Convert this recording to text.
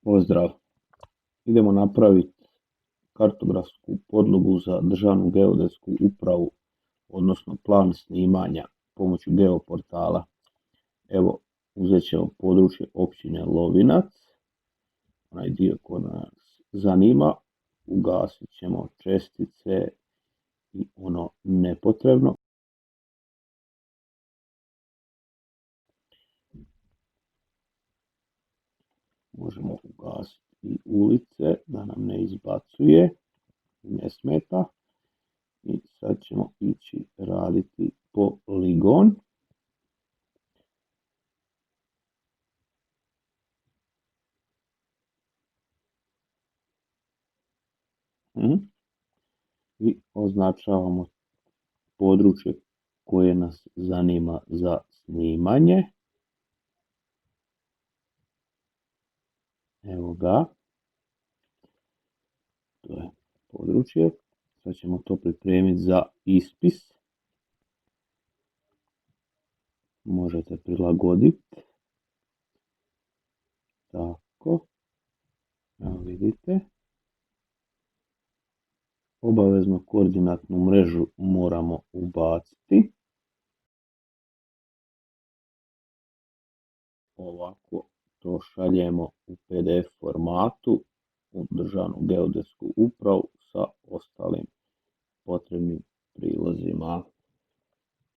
Pozdrav! Idemo napraviti kartografsku podlogu za Državnu geodetsku upravu, odnosno plan snimanja pomoću geoportala. Evo, uzet ćemo područje općine Lovinac, onaj dio koji nas zanima, ugasit ćemo čestice i ono nepotrebno. Možemo ugasiti i ulice da nam ne izbacuje, ne smeta. I sad ćemo ići raditi poligon. I označavamo područje koje nas zanima za snimanje. Evo ga. To je područje. Sad ćemo to pripremiti za ispis. Možete prilagoditi. Tako. Evo vidite. Obavezno koordinatnu mrežu moramo ubaciti. Ovako to šaljemo u PDF formatu u Državnu geodetsku upravu sa ostalim potrebnim prilozima.